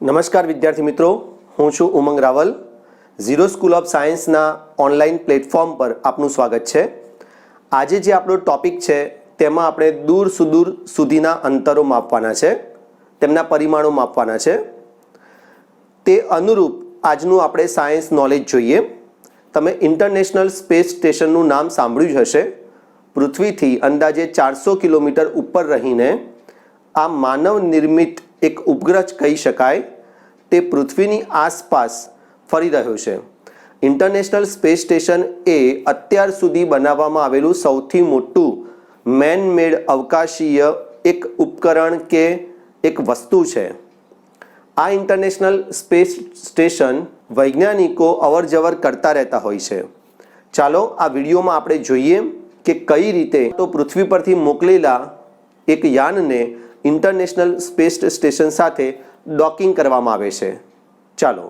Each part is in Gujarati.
નમસ્કાર વિદ્યાર્થી મિત્રો, હું છું ઉમંગ રાવલ. ઝીરો સ્કૂલ ઓફ સાયન્સના ઓનલાઈન પ્લેટફોર્મ પર આપનું સ્વાગત છે. આજે જે આપણો ટોપિક છે તેમાં આપણે દૂર સુદૂર સુધીના અંતરો માપવાના છે, તેમના પરિમાણો માપવાના છે. તે અનુરૂપ આજનું આપણે સાયન્સ નોલેજ જોઈએ. તમે ઇન્ટરનેશનલ સ્પેસ સ્ટેશનનું નામ સાંભળ્યું જ હશે. પૃથ્વીથી અંદાજે 400 કિલોમીટર ઉપર રહીને આ માનવ નિર્મિત એક ઉપગ્રહ કહી શકાય તે પૃથ્વીની આસપાસ ફરી રહ્યો છે. ઇન્ટરનેશનલ સ્પેસ સ્ટેશન એ અત્યાર સુધી બનાવવામાં આવેલું સૌથી મોટું મેન મેડ અવકાશીય એક ઉપકરણ કે એક વસ્તુ છે. આ ઇન્ટરનેશનલ સ્પેસ સ્ટેશન વૈજ્ઞાનિકો અવરજવર કરતા રહેતા હોય છે. ચાલો આ વિડીયોમાં આપણે જોઈએ કે કઈ રીતે તો પૃથ્વી પરથી મોકલેલા એક યાનને ઇન્ટરનેશનલ સ્પેસ સ્ટેશન સાથે ડોકિંગ કરવામાં આવે છે. ચાલો.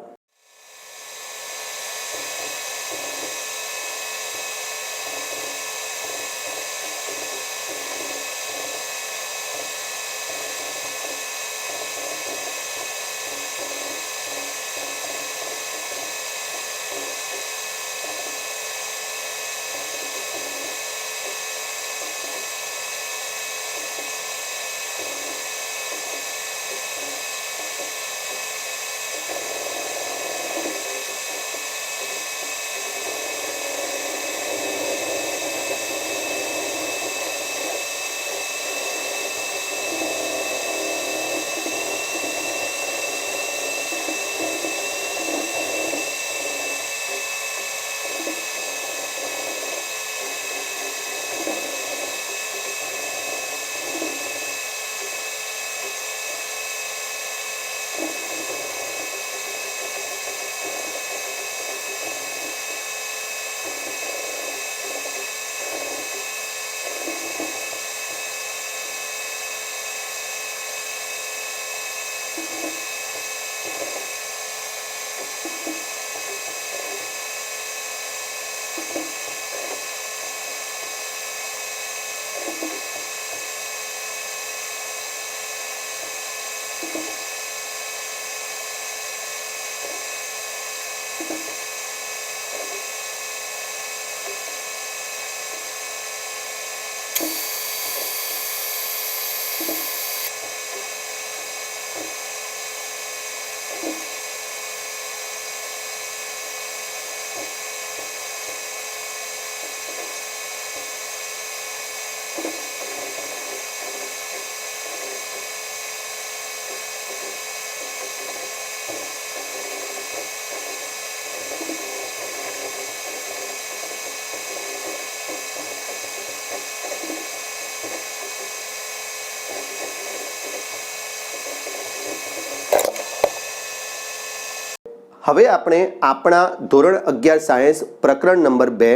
હવે આપણે આપણા ધોરણ 11 સાયન્સ પ્રકરણ નંબર 2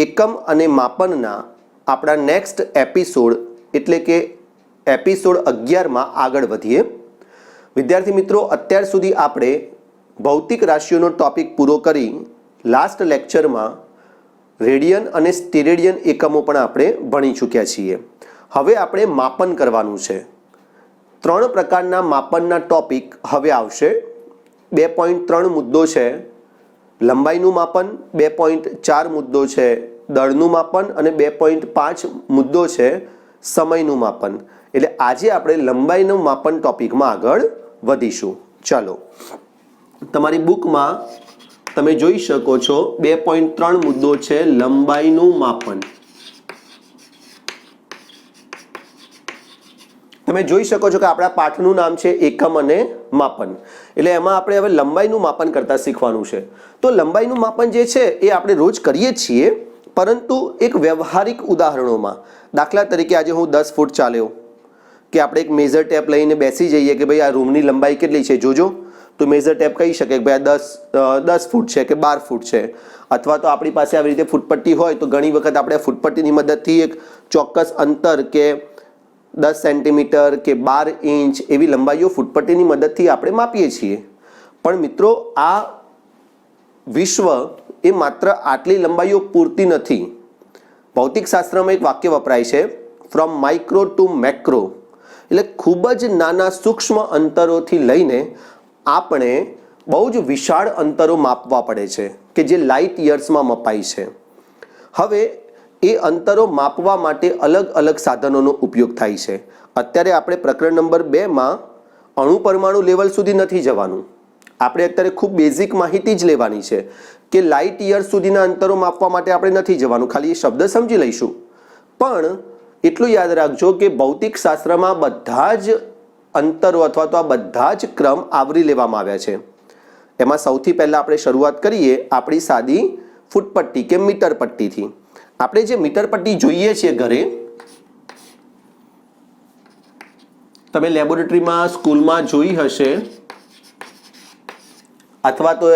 એકમ અને માપનના આપણા નેક્સ્ટ એપિસોડ એટલે કે એપિસોડ 11માં આગળ વધીએ. વિદ્યાર્થી મિત્રો, અત્યાર સુધી આપણે ભૌતિક રાશિઓનો ટોપિક પૂરો કરી લાસ્ટ લેક્ચરમાં રેડિયન અને સ્ટેરેડિયન એકમો પણ આપણે ભણી ચૂક્યા છીએ. હવે આપણે માપન કરવાનું છે. 3 પ્રકારના માપનના ટોપિક હવે આવશે. 2.3 મુદ્દો છે લંબાઈનું માપન, 2.4 મુદ્દો છે દળનું માપન અને 2.5 મુદ્દો છે સમયનું માપન. એટલે આજે આપણે લંબાઈનું માપન ટોપિકમાં આગળ વધીશું. ચાલો, તમારી બુકમાં તમે જોઈ શકો છો 2.3 મુદ્દો છે લંબાઈનું માપન. તમે જોઈ શકો છો કે આપણા પાઠનું નામ છે એકમ અને માપન. એટલે એમાં આપણે હવે લંબાઈનું માપન કરતા શીખવાનું છે. તો લંબાઈનું માપન જે છે એ આપણે રોજ કરીએ છીએ, પરંતુ એક વ્યવહારિક ઉદાહરણોમાં. દાખલા તરીકે આજે હું 10 ફૂટ ચાલ્યો કે આપણે એક મેઝર ટેપ લઈને બેસી જઈએ કે ભાઈ આ રૂમની લંબાઈ કેટલી છે જોજો, તો મેઝર ટેપ કહી શકે કે ભાઈ આ 10 ફૂટ છે કે 12 ફૂટ છે. અથવા તો આપણી પાસે આવી રીતે ફૂટપટ્ટી હોય તો ઘણી વખત આપણે ફૂટપટ્ટીની મદદથી એક ચોક્કસ અંતર કે 10 સેન્ટીમીટર કે 12 ઇંચ એવી લંબાઈઓ ફૂટપટ્ટીની મદદથી આપણે માપીએ છીએ. પણ મિત્રો, આ વિશ્વ એ માત્ર આટલી લંબાઈઓ પૂરતી નથી. ભૌતિકશાસ્ત્રમાં એક વાક્ય વપરાય છે, ફ્રોમ માઇક્રો ટુ મેક્રો. એટલે ખૂબ જ નાના સૂક્ષ્મ અંતરોથી લઈને આપણે બહુ જ વિશાળ અંતરો માપવા પડે છે કે જે લાઇટ યર્સમાં મપાય છે. હવે એ અંતરો માપવા માટે અલગ અલગ સાધનોનો ઉપયોગ થાય છે. અત્યારે આપણે પ્રકરણ નંબર 2માં અણુ પરમાણુ લેવલ સુધી નથી જવાનું. આપણે અત્યારે ખૂબ બેઝિક માહિતી જ લેવાની છે કે લાઇટ યર સુધીના અંતરો માપવા માટે આપણે નથી જવાનું, ખાલી એ શબ્દ સમજી લઈશું. પણ એટલું યાદ રાખજો કે ભૌતિક શાસ્ત્રમાં બધા જ અંતરો અથવા તો આ બધા જ ક્રમ આવરી લેવામાં આવ્યા છે. એમાં સૌથી પહેલાં આપણે શરૂઆત કરીએ આપણી સાદી ફૂટપટ્ટી કે મીટર પટ્ટીથી. આપણે જે મીટર પટ્ટી જોઈએ છીએ ઘરે, તમે લેબોરેટરીમાં સ્કૂલમાં જોઈ હશે અથવા તો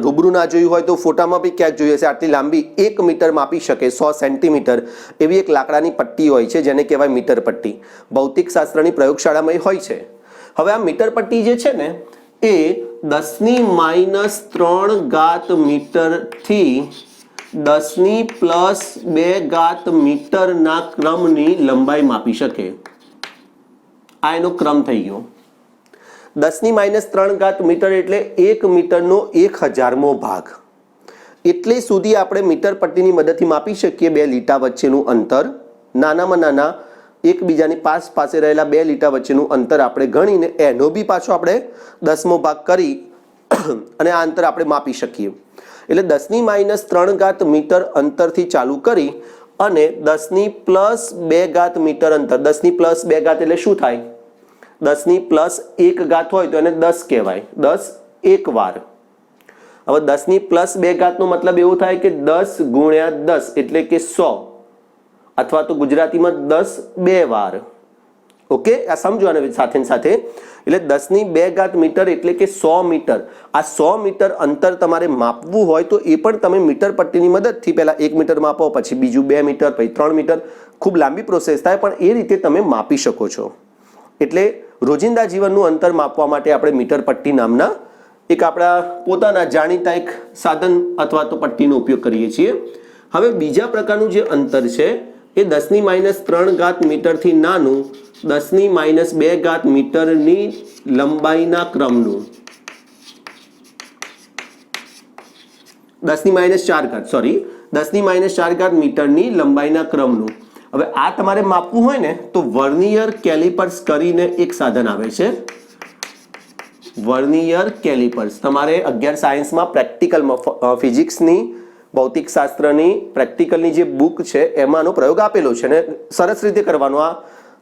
રૂબરૂ ના જોયું હોય તો ફોટામાં બી ક્યાંક જોઈ હશે. આટલી લાંબી 1 મીટર માપી શકે, 100 સેન્ટીમીટર એવી એક લાકડાની પટ્ટી હોય છે જેને કહેવાય મીટર પટ્ટી. ભૌતિક શાસ્ત્રની પ્રયોગશાળામાં એ હોય છે. હવે આ મીટર પટ્ટી જે છે ને એ 10⁻³ મીટરથી 10⁻²મીટરના ક્રમની લંબાઈ માપી શકે. આ એનો ક્રમ થઈ ગયો. 10⁻³ મીટર એટલે 1 મીટરનો 1000મો ભાગ. એટલે સુધી આપણે મીટર પટ્ટીની મદદથી માપી શકીએ બે લીટા વચ્ચેનું અંતર. નાનામાં નાના એકબીજાની પાસે રહેલા બે લીટા વચ્ચેનું અંતર આપણે ગણીને એનો બી પાછો આપણે 10મો ભાગ કરી અને આ અંતર આપણે માપી શકીએ. એટલે 10⁻³ મીટર અંતરથી ચાલુ કરી અને 10⁻² મીટર અંતર. 10⁻² એટલે શું થાય? 10⁻1 હોય તો એને 10 કહેવાય. 10 એક વાર. હવે 10⁻2 નો મતલબ એવો થાય કે 10 × 10 એટલે કે 100, અથવા તો ગુજરાતીમાં 10 બે વાર. ઓકે, આ સમજો આને સાથે સાથે. એટલે 10⁻2 મીટર એટલે કે 100 મીટર. આ 100 મીટર અંતર તમારે માપવું હોય તો એ પણ તમે મીટર પટ્ટીની મદદથી પહેલા 1 મીટર માપો, પછી બીજું 2 મીટર, પછી 3 મીટર. ખૂબ લાંબી પ્રોસેસ થાય પણ એ રીતે તમે માપી શકો છો. એટલે રોજિંદા જીવનનું અંતર માપવા માટે આપણે મીટર પટ્ટી નામના એક આપણા પોતાના જાણીતા એક સાધન અથવા તો પટ્ટીનો ઉપયોગ કરીએ છીએ. હવે બીજા પ્રકારનું જે અંતર છે એ 10⁻³ મીટરથી નાનું 10⁻² મીટરની લંબાઈના ક્રમનું. 10⁻⁴ મીટરની લંબાઈના ક્રમનું. હવે આ તમારે માપવું હોય ને તો વર્નિયર કેલિપર્સ કરીને એક સાધન આવે છે. વર્નિયર કેલિપર્સ તમારે 11 સાયન્સમાં પ્રેક્ટિકલમાં ફિઝિક્સની ભૌતિક શાસ્ત્રની પ્રેક્ટિકલની જે બુક છે એમાંનો પ્રયોગ આપેલો છે ને સરસ રીતે કરવાનો.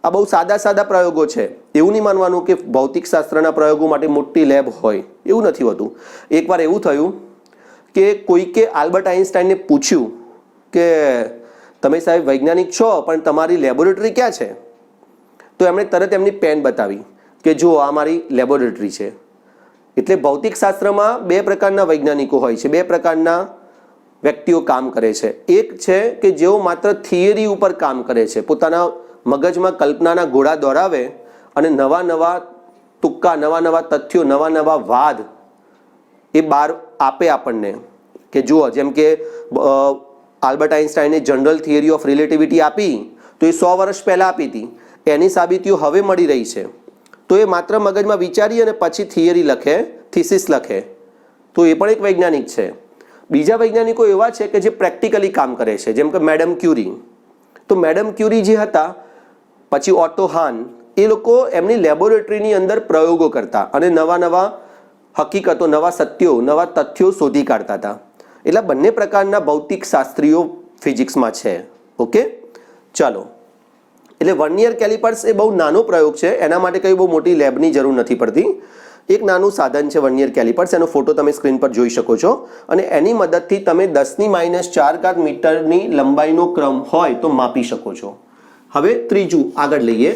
આ બહુ સાદા પ્રયોગો છે. એવું નહીં માનવાનું કે ભૌતિક શાસ્ત્રના પ્રયોગો માટે મોટી લેબ હોય, એવું નથી હોતું. એકવાર એવું થયું કે કોઈકે આલ્બર્ટ આઇન્સ્ટાઈનને પૂછ્યું કે તમે સાહેબ વૈજ્ઞાનિક છો પણ તમારી લેબોરેટરી ક્યાં છે? તો એમણે તરત એમની પેન બતાવી કે જો આ મારી લેબોરેટરી છે. એટલે ભૌતિક શાસ્ત્રમાં બે પ્રકારના વૈજ્ઞાનિકો હોય છે, બે પ્રકારના વ્યક્તિઓ કામ કરે છે. એક છે કે જેઓ માત્ર થિયરી ઉપર કામ કરે છે, પોતાના મગજમાં કલ્પનાના ઘોડા દોડાવે અને નવા તુક્કા, નવા તથ્યો, નવા વાદ એ બહાર આપે આપણને. કે જુઓ, જેમ કે આલ્બર્ટ આઇન્સ્ટાઈને જનરલ થિયરી ઓફ રિલેટિવિટી આપી તો એ 100 વર્ષ પહેલાં આપી હતી. એની સાબિતીઓ હવે મળી રહી છે. તો એ માત્ર મગજમાં વિચારી અને પછી થિયરી લખે, થિસિસ લખે. તો એ પણ એક વૈજ્ઞાનિક છે. બીજા વૈજ્ઞાનિકો એવા છે કે જે પ્રેક્ટિકલી કામ કરે છે, જેમ કે મેડમ ક્યુરી. તો મેડમ ક્યુરી જે હતા, પછી ઓટો હાન, એ લોકો એમની લેબોરેટરીની અંદર પ્રયોગો કરતા અને નવા હકીકતો, નવા સત્યો, નવા તથ્યો શોધી કાઢતા હતા. એટલે બંને પ્રકારના ભૌતિક શાસ્ત્રીઓ ફિઝિક્સમાં છે. ઓકે, ચાલો. એટલે વર્નિયર કેલિપર્સ એ બહુ નાનો પ્રયોગ છે. એના માટે કંઈ બહુ મોટી લેબની જરૂર નથી પડતી. એક નાનું સાધન છે વર્નિયર કેલિપર્સ. એનો ફોટો તમે સ્ક્રીન પર જોઈ શકો છો. અને એની મદદથી તમે 10⁻⁴ મીટરની લંબાઈનો ક્રમ હોય તો માપી શકો છો. હવે ત્રીજું આગળ લઈએ.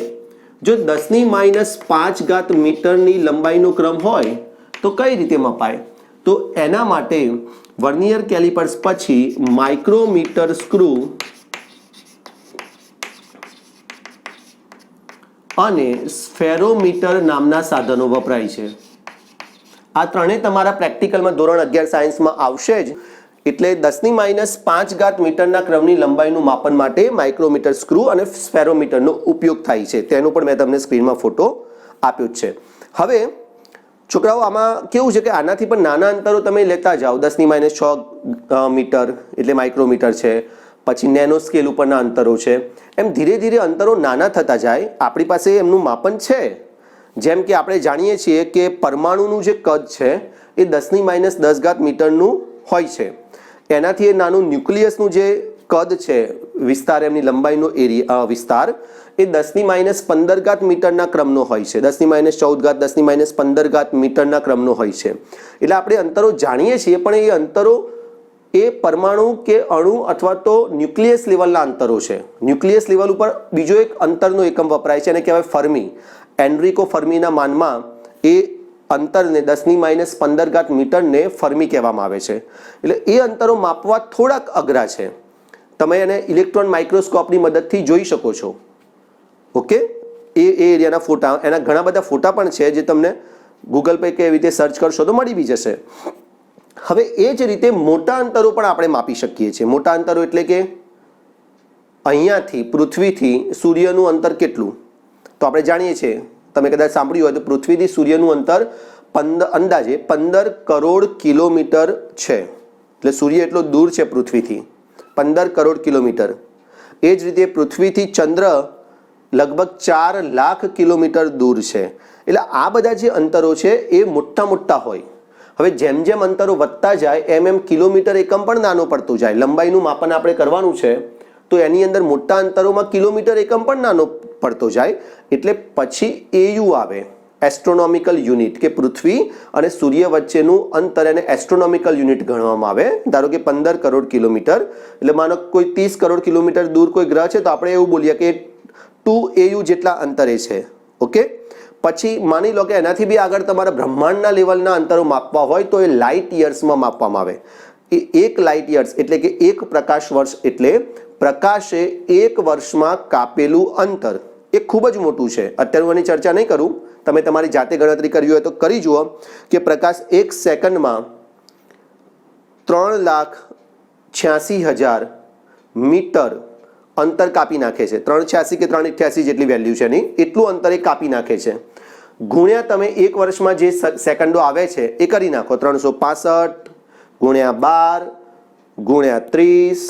જો 10⁻⁵ મીટરની લંબાઈનો ક્રમ હોય તો કઈ રીતે મપાય? તો એના માટે વર્નિયર કેલિપર્સ પછી માઇક્રોમીટર સ્ક્રૂ અને સ્ફેરોમીટર નામના સાધનો વપરાય છે. આ ત્રણેય તમારા પ્રેક્ટિકલમાં ધોરણ 11 સાયન્સમાં આવશે જ. એટલે 10⁻5 મીટરના ક્રમની લંબાઈનું માપન માટે માઇક્રોમીટર સ્ક્રૂ અને સ્ફેરોમીટરનો ઉપયોગ થાય છે. તેનો પણ મેં તમને સ્ક્રીનમાં ફોટો આપ્યો જ છે. હવે છોકરાઓ આમાં કેવું છે કે આનાથી પણ નાના અંતરો તમે લેતા જાઓ. 10⁻6 મીટર એટલે માઇક્રોમીટર છે, પછી નેનો સ્કેલ ઉપરના અંતરો છે. એમ ધીરે ધીરે અંતરો નાના થતા જાય. આપણી પાસે એમનું માપન છે. જેમ કે આપણે જાણીએ છીએ કે પરમાણુનું જે કદ છે એ 10⁻10 મીટરનું હોય છે. એનાથી એ નાનું ન્યુક્લિયસનું જે કદ છે, વિસ્તાર, એમની લંબાઈનો એરિયા વિસ્તાર એ 10⁻15 મીટરના ક્રમનો હોય છે. 10⁻14, 10⁻15 મીટરના ક્રમનો હોય છે. એટલે આપણે અંતરો જાણીએ છીએ, પણ એ અંતરો એ પરમાણુ કે અણુ અથવા તો ન્યુક્લિયસ લેવલના અંતરો છે. ન્યુક્લિયસ લેવલ ઉપર બીજો એક અંતરનો એકમ વપરાય છે, એને કહેવાય ફર્મી. એન્ડ્રિકો ફર્મીના માનમાં એ અંતરને 10⁻15 મીટરને ફર્મી કહેવામાં આવે છે. એટલે એ અંતરો માપવા થોડાક અઘરા છે. તમે એને ઇલેક્ટ્રોન માઇક્રોસ્કોપની મદદથી જોઈ શકો છો. ઓકે, એ એરિયાના ફોટા, એના ઘણા બધા ફોટા પણ છે જે તમને ગૂગલ પે કે એવી રીતે સર્ચ કરશો તો મળી બી જશે. હવે એ જ રીતે મોટા અંતરો પણ આપણે માપી શકીએ છીએ. મોટા અંતરો એટલે કે અહીંયાથી પૃથ્વીથી સૂર્યનું અંતર કેટલું, તો આપણે જાણીએ છીએ, તમે કદાચ સાંભળ્યું હોય તો પૃથ્વીથી સૂર્યનું અંતર અંદાજે 15 કરોડ કિલોમીટર છે. એટલે સૂર્ય એટલો દૂર છે પૃથ્વીથી, 15 કરોડ કિલોમીટર. એ જ રીતે પૃથ્વીથી ચંદ્ર લગભગ 4 લાખ કિલોમીટર દૂર છે. એટલે આ બધા જે અંતરો છે એ મોટા મોટા હોય. હવે જેમ જેમ અંતરો વધતા જાય એમ એમ કિલોમીટર એકમ પણ નાનો પડતો જાય. લંબાઈનું માપન આપણે કરવાનું છે તો એની અંદર મોટા અંતરોમાં કિલોમીટર એકમ પણ નાનો પડતો જાય. એટલે પછી એયુ આવે, એસ્ટ્રોનોમિકલ યુનિટ, કે પૃથ્વી અને સૂર્ય વચ્ચેનું અંતર એને એસ્ટ્રોનોમિકલ યુનિટ ગણવામાં આવે. ધારો કે 15 કરોડ કિલોમીટર, એટલે માનો કોઈ 30 કરોડ કિલોમીટર દૂર કોઈ ગ્રહ છે તો આપણે એવું બોલીએ કે 2 AU જેટલા અંતરે છે. ઓકે, પછી માની લો કે એનાથી બી આગળ તમારા બ્રહ્માંડના લેવલના અંતરો માપવા હોય તો એ લાઇટ યર્સમાં માપવામાં આવે. એ 1 લાઇટ યર્સ એટલે કે 1 પ્રકાશ વર્ષ, એટલે પ્રકાશે 1 વર્ષમાં કાપેલું અંતર એ ખૂબ જ મોટું છે. અત્યારે હું એની ચર્ચા નહીં કરું, તમે તમારી જાતે ગણતરી કરવી હોય તો કરી જુઓ કે પ્રકાશ 1 સેકન્ડમાં 3,86,000 મીટર અંતર કાપી નાખે છે. 386 કે 388 જેટલી વેલ્યુ છે એની, એટલું અંતર એ કાપી નાખે છે. ગુણ્યા તમે 1 વર્ષમાં જે સેકન્ડો આવે છે એ કરી નાખો. 365 ગુણ્યા 12 ગુણ્યા 30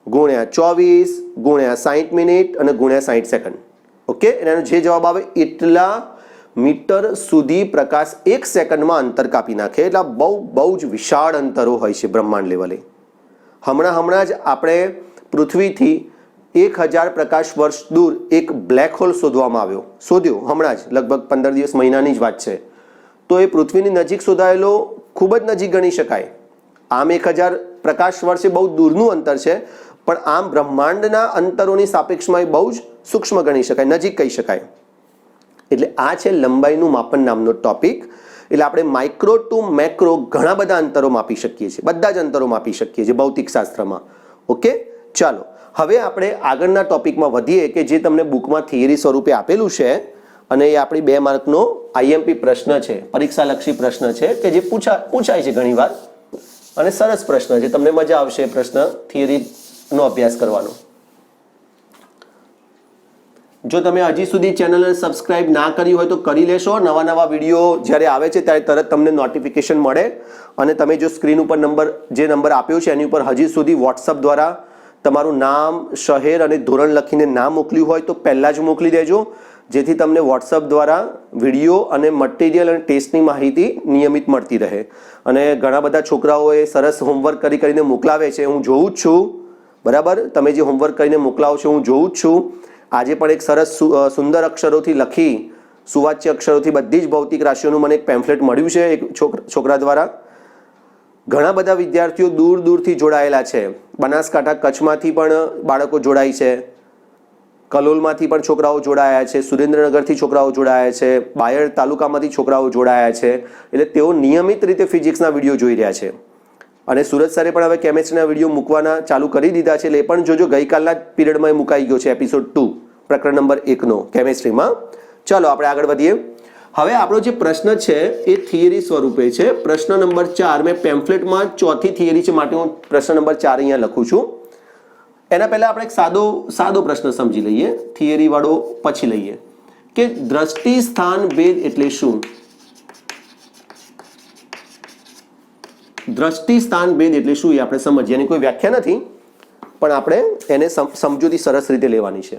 ગુણ્યા 24 ગુણ્યા 60 મિનિટ અને ગુણ્યા 60 સેકન્ડ. ઓકે, એનો જે જવાબ આવે એટલા મીટર સુધી પ્રકાશ 1 સેકન્ડમાં અંતર કાપી નાખે. એટલે બહુ જ વિશાળ અંતરો હોય છે બ્રહ્માંડ લેવલે. હમણાં જ આપણે પૃથ્વીથી 1000 પ્રકાશ વર્ષ દૂર એક બ્લેક હોલ શોધ્યો હમણાં જ, લગભગ 15 દિવસ મહિનાની જ વાત છે. તો એ પૃથ્વીની નજીક શોધાયેલો ખૂબ જ નજીક ગણી શકાય. આમ 1000 પ્રકાશ વર્ષ એ બહુ દૂરનું અંતર છે, પણ આમ બ્રહ્માંડના અંતરોની સાપેક્ષમાં એ બહુ જ સૂક્ષ્મ ગણી શકાય, નજીક કહી શકાય. એટલે આ છે લંબાઈનું માપન નામનો ટોપિક. એટલે આપણે માઇક્રો ટુ મેક્રો ઘણા બધા અંતરો માપી શકીએ છીએ, બધા જ અંતરો માપી શકીએ છીએ ભૌતિક શાસ્ત્રમાં. ઓકે, ચાલો હવે આપણે આગળના ટોપિકમાં વધીએ કે જે તમને બુકમાં થિયરી સ્વરૂપે આપેલું છે અને એ આપણી 2 માર્કનો IMP પ્રશ્ન છે, પરીક્ષાલક્ષી પ્રશ્ન છે કે જે પૂછાય છે ઘણીવાર અને સરસ પ્રશ્ન છે. તમને મજા આવશે એ પ્રશ્ન થિયરીનો અભ્યાસ કરવાનો. જો તમે હજી સુધી ચેનલને સબસ્ક્રાઇબ ના કરી હોય તો કરી લેશો. નવા વિડીયો જ્યારે આવે છે ત્યારે તરત તમને નોટિફિકેશન મળે. અને તમે જો સ્ક્રીન ઉપર જે નંબર આપ્યો છે એની ઉપર હજી સુધી વોટ્સઅપ દ્વારા તમારું નામ, શહેર અને ધોરણ લખીને ના મોકલ્યું હોય તો પહેલાં જ મોકલી દેજો, જેથી તમને વોટ્સઅપ દ્વારા વિડીયો અને મટીરિયલ અને ટેસ્ટની માહિતી નિયમિત મળતી રહે. અને ઘણા બધા છોકરાઓએ સરસ હોમવર્ક કરીને મોકલાવે છે, હું જોઉં જ છું. બરાબર, તમે જે હોમવર્ક કરીને મોકલાવો છો હું જોઉં જ છું. આજે પણ એક સરસ સુંદર અક્ષરોથી લખી, સુવાચ્ય અક્ષરોથી બધી જ ભૌતિક રાશિઓનું મને એક પેમ્ફલેટ મળ્યું છે એક છોકરા દ્વારા. ઘણા બધા વિદ્યાર્થીઓ દૂરથી જોડાયેલા છે. બનાસકાંઠા, કચ્છમાંથી પણ બાળકો જોડાય છે, કલોલમાંથી પણ છોકરાઓ જોડાયા છે, સુરેન્દ્રનગરથી છોકરાઓ જોડાયા છે, બાયડ તાલુકામાંથી છોકરાઓ જોડાયા છે. એટલે તેઓ નિયમિત રીતે ફિઝિક્સના વિડીયો જોઈ રહ્યા છે. અને સુરત સરે પણ હવે કેમેસ્ટ્રીના વિડીયો મૂકવાના ચાલુ કરી દીધા છે. એટલે એ પણ જોજો, ગઈકાલના જ પીરિયડમાં એ મુકાઈ ગયો છે એપિસોડ 2 પ્રકરણ નંબર 1નો કેમેસ્ટ્રીમાં. ચાલો આપણે આગળ વધીએ. હવે આપણો જે પ્રશ્ન છે એ થિયરી સ્વરૂપે છે. પ્રશ્ન નંબર 4 મેં પેમ્ફલેટમાં ચોથી થિયરી છે માટે હું પ્રશ્ન નંબર 4 અહીંયા લખું છું. એના પહેલા આપણે એક સાદો પ્રશ્ન સમજી લઈએ, થિયરી વાળો પછી લઈએ કે દ્રષ્ટિ સ્થાન ભેદ એટલે શું. દ્રષ્ટિ સ્થાન ભેદ એટલે શું એ આપણે સમજીએ. એની કોઈ વ્યાખ્યા નથી પણ આપણે એને સમજૂતી સરસ રીતે લેવાની છે.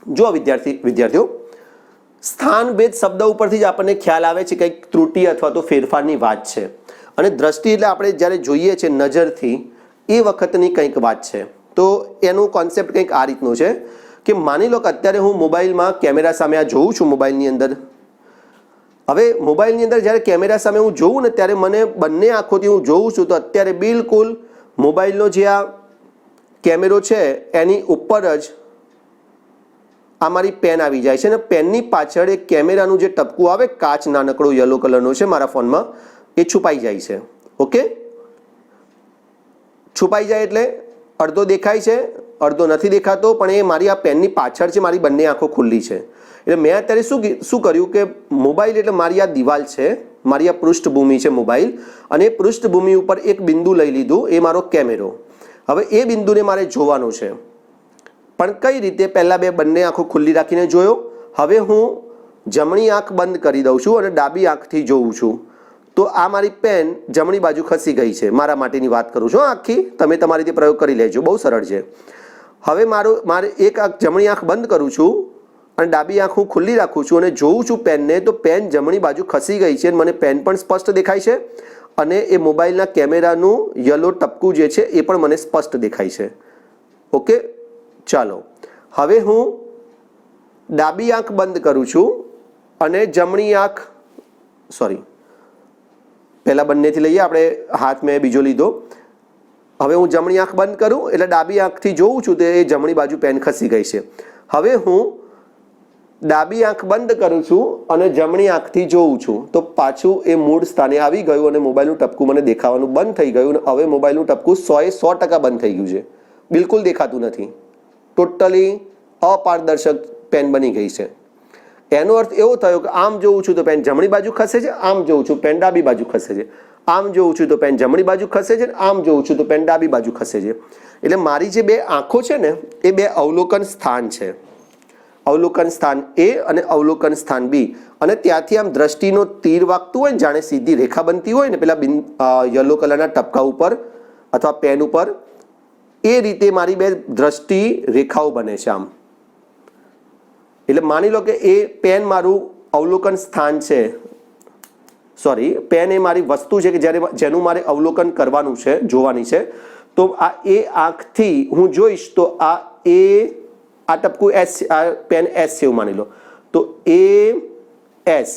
જો વિદ્યાર્થીઓ, સ્થાન ભેદ શબ્દ ઉપરથી જ આપણને ખ્યાલ આવે છે કંઈક ત્રુટિ અથવા તો ફેરફારની વાત છે. અને દ્રષ્ટિ એટલે આપણે જ્યારે જોઈએ છે નજરથી એ વખતની કંઈક વાત છે. તો એનું કોન્સેપ્ટ કંઈક આ રીતનું છે કે માની લો કે અત્યારે હું મોબાઈલમાં કેમેરા સામે આ જોઉં છું મોબાઈલની અંદર. હવે મોબાઈલની અંદર જ્યારે કેમેરા સામે હું જોઉં ને ત્યારે મને બંને આંખોથી હું જોઉં છું તો અત્યારે બિલકુલ મોબાઈલનો જે આ કેમેરો છે એની ઉપર જ આ મારી પેન આવી જાય છે. અને પેનની પાછળ એક કેમેરાનું જે ટપકું આવે કાચ નાનકડો યલો કલરનો છે મારા ફોનમાં, એ છુપાઈ જાય છે. ઓકે, છુપાઈ જાય એટલે અડધો દેખાય છે, અડધો નથી દેખાતો, પણ એ મારી આ પેનની પાછળ છે, મારી બંને આંખો ખુલ્લી છે. એટલે મેં અત્યારે શું કર્યું કે મોબાઈલ એટલે મારી આ દિવાલ છે, મારી આ પૃષ્ઠભૂમિ છે મોબાઈલ, અને એ પૃષ્ઠભૂમિ ઉપર એક બિંદુ લઈ લીધું, એ મારો કેમેરો. હવે એ બિંદુને મારે જોવાનો છે, પણ કઈ રીતે? પહેલાં બંને આંખો ખુલ્લી રાખીને જોયો. હવે હું જમણી આંખ બંધ કરી દઉં છું અને ડાબી આંખથી જોઉં છું તો આ મારી પેન જમણી બાજુ ખસી ગઈ છે. મારા માટેની વાત કરું છું આખી, તમે તમારી રીતે પ્રયોગ કરી લેજો, બહુ સરળ છે. હવે મારે એક જમણી આંખ બંધ કરું છું અને ડાબી આંખ હું ખુલ્લી રાખું છું અને જોઉં છું પેનને, તો પેન જમણી બાજુ ખસી ગઈ છે. મને પેન પણ સ્પષ્ટ દેખાય છે અને એ મોબાઈલના કેમેરાનું યલો ટપકું જે છે એ પણ મને સ્પષ્ટ દેખાય છે. ઓકે, ચાલો હવે હું ડાબી આંખ બંધ કરું છું અને જમણી આંખ પહેલાં બંનેથી લઈએ આપણે, હાથ મેં બીજો લીધો. હવે હું જમણી આંખ બંધ કરું એટલે ડાબી આંખથી જોઉં છું તો એ જમણી બાજુ પેન ખસી ગઈ છે. હવે હું ડાબી આંખ બંધ કરું છું અને જમણી આંખથી જોઉં છું તો પાછું એ મૂળ સ્થાને આવી ગયું અને મોબાઈલનું ટપકું મને દેખાવાનું બંધ થઈ ગયું. અને હવે મોબાઈલનું ટપકું 100% બંધ થઈ ગયું છે, બિલકુલ દેખાતું નથી, ટોટલી અપારદર્શક પેન બની ગઈ છે. એનો અર્થ એવો થયો કે આમ જોઉં છું તો પેન જમણી બાજુ ખસે છે, આમ જોઉં છું પેન ડાબી બાજુ ખસે છે, આમ જોઉં છું તો પેન જમણી બાજુ ખસે છે, આમ જોઉં છું તો પેન ડાબી બાજુ ખસે છે. એટલે મારી જે બે આંખો છે ને એ બે અવલોકન સ્થાન છે, અવલોકન સ્થાન એ અને અવલોકન સ્થાન બી. અને ત્યાંથી આમ દ્રષ્ટિનો તીર વાગતું હોય ને, જાણે સીધી રેખા બનતી હોય ને પેલા યલો કલરના ટપકા ઉપર અથવા પેન ઉપર, એ રીતે મારી બે દ્રષ્ટિ રેખાઓ બને છે આમ. એટલે માની લો કે એ પેન મારું અવલોકન સ્થાન છે, પેન એ મારી વસ્તુ છે કે જેનું મારે અવલોકન કરવાનું છે, જોવાની છે. તો આ એ આંખથી હું જોઈશ તો આ ટપકું એસ, આ પેન એસ છે એવું માની લો, તો એ એસ